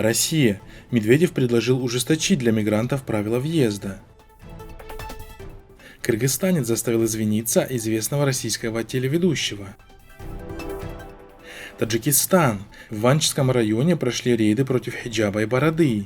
Россия. Медведев предложил ужесточить для мигрантов правила въезда. Кыргызстанец заставил извиниться известного российского телеведущего. Таджикистан. В Ванчском районе прошли рейды против хиджаба и бороды.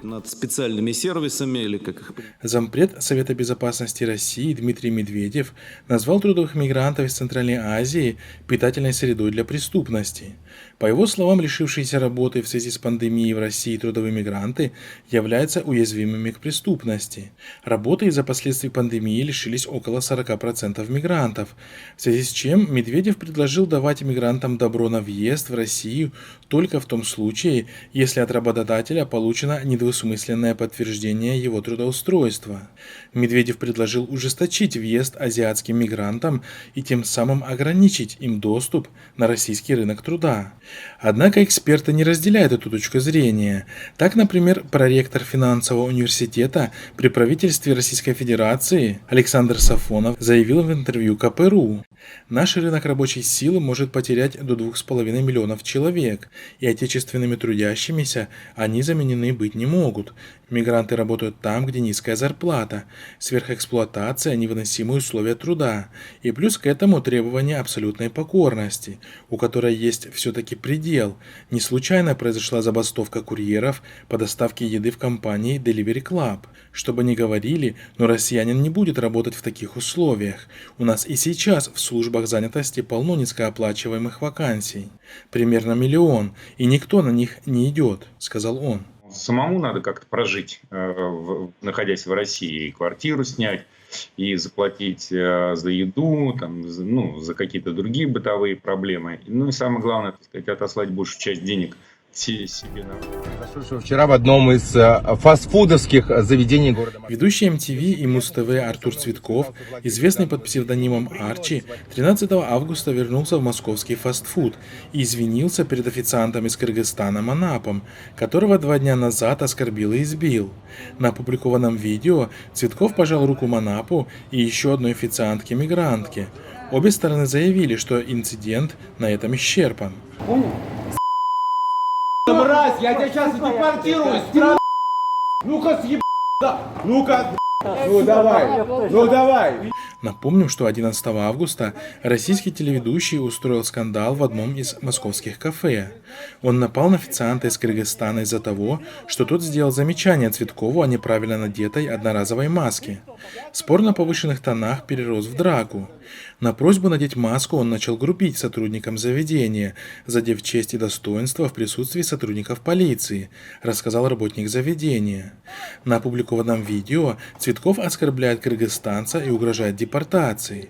Над специальными сервисами или как их... Зампред Совета безопасности России Дмитрий Медведев назвал трудовых мигрантов из Центральной Азии питательной средой для преступности. По его словам, лишившиеся работы в связи с пандемией в России трудовые мигранты являются уязвимыми к преступности. Работы из-за последствий пандемии лишились около 40% мигрантов, в связи с чем Медведев предложил давать мигрантам добро на въезд в Россию только в том случае, если от работодателя получено недвусмысленное подтверждение его трудоустройства. Медведев предложил ужесточить въезд азиатским мигрантам и тем самым ограничить им доступ на российский рынок труда. Однако эксперты не разделяют эту точку зрения. Так, например, проректор финансового университета при правительстве Российской Федерации Александр Сафонов заявил в интервью КПРУ: «Наш рынок рабочей силы может потерять до 2,5 миллионов человек, и отечественными трудящимися они заменены быть не могут. Мигранты работают там, где низкая зарплата, сверхэксплуатация, невыносимые условия труда, и плюс к этому требование абсолютной покорности, у которой есть все-таки предел. Не случайно произошла забастовка курьеров по доставке еды в компании Delivery Club. Что бы ни говорили, но россиянин не будет работать в таких условиях. У нас и сейчас в службах занятости полно низкооплачиваемых вакансий. Примерно 1 миллион, и никто на них не идет», — сказал он. Самому надо как-то прожить, находясь в России, и квартиру снять, и заплатить за еду, там, за какие-то другие бытовые проблемы. Ну и самое главное, так сказать, отослать большую часть денег себе на... Вчера в одном из фастфудовских заведений города. Ведущий MTV и Муз-ТВ Артур Цветков, известный под псевдонимом Арчи, 13 августа вернулся в московский фастфуд и извинился перед официантом из Кыргызстана Манапом, которого 2 дня назад оскорбил и избил. На опубликованном видео Цветков пожал руку Манапу и еще одной официантке-мигрантке. Обе стороны заявили, что инцидент на этом исчерпан. Мразь, я тебя сейчас депортирую, страна. Ну-ка съеб... Ну-ка, ну давай. Напомним, что 11 августа российский телеведущий устроил скандал в одном из московских кафе. Он напал на официанта из Кыргызстана из-за того, что тот сделал замечание Цветкову о неправильно надетой одноразовой маске. Спор на повышенных тонах перерос в драку. На просьбу надеть маску он начал грубить сотрудникам заведения, задев честь и достоинство в присутствии сотрудников полиции, рассказал работник заведения. На опубликованном видео Цветков оскорбляет кыргызстанца и угрожает депортацией.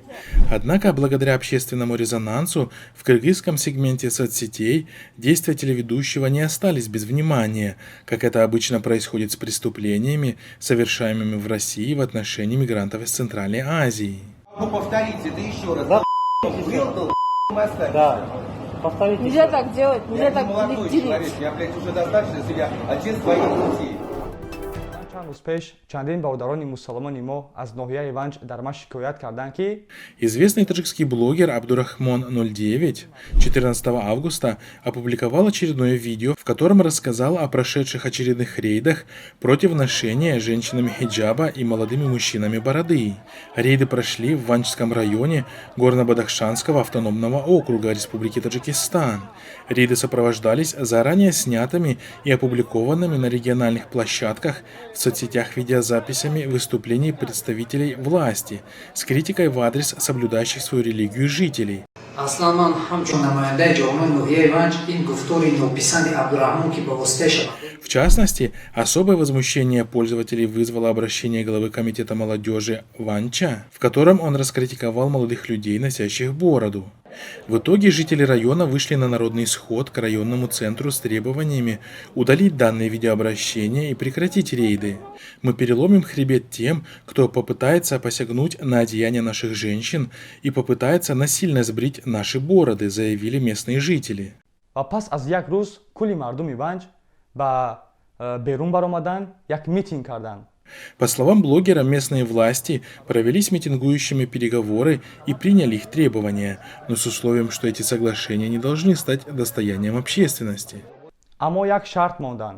Однако, благодаря общественному резонансу в кыргызском сегменте соцсетей действия телеведущего не остались без внимания, как это обычно происходит с преступлениями, совершаемыми в России в отношении мигрантов из Центральной Азии. Ну повторите это еще раз. Да. Повторите. Нельзя так делать, нельзя так молодой человек, я, блядь, уже достаточно себя отец двоих детей. Известный таджикский блогер Абдурахмон 09 14 августа опубликовал очередное видео, в котором рассказал о прошедших очередных рейдах против ношения женщинами хиджаба и молодыми мужчинами бороды. Рейды прошли в Ванчском районе Горно-Бадахшанского автономного округа Республики Таджикистан. Рейды сопровождались заранее снятыми и опубликованными на региональных площадках в соцсетях видеозаписями выступлений представителей власти с критикой в адрес соблюдающих свою религию жителей. В частности, особое возмущение пользователей вызвало обращение главы комитета молодежи Ванча, в котором он раскритиковал молодых людей, носящих бороду. В итоге жители района вышли на народный сход к районному центру с требованиями удалить данные видеообращения и прекратить рейды. «Мы переломим хребет тем, кто попытается посягнуть на одеяния наших женщин и попытается насильно сбрить наши бороды», заявили местные жители. По словам блогера, местные власти провели с митингующими переговоры и приняли их требования, но с условием, что эти соглашения не должны стать достоянием общественности. аммо як шарт мондан.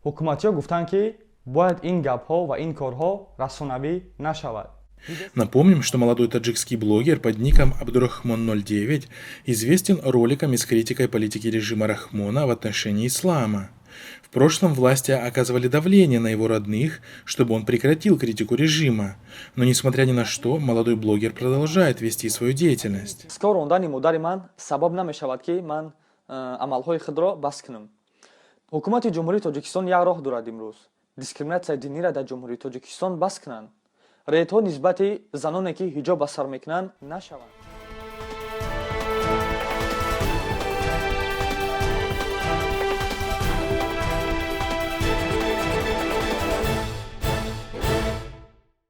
ҳукуматиҳо гуфтанд ки бояд ин гапҳо ва ин корҳо расонавӣ нашавад. Напомним, что молодой таджикский блогер под ником Абдурахмон09 известен роликами с критикой политики режима Рахмона в отношении ислама. В прошлом власти оказывали давление на его родных, чтобы он прекратил критику режима. Но несмотря ни на что, молодой блогер продолжает вести свою деятельность. Скоро рондани модари ман сабаб намешавад ки ман амалҳои худро бас кунам. ҳукумати ҷумҳурии Тоҷикистон як роҳ дорад имрӯз. Дискриминатсияи диниро дар ҷумҳурии Тоҷикистон бас кунанд. Рейдҳо нисбати заноне ки ҳиҷоб ба сар мекунанд нашаванд.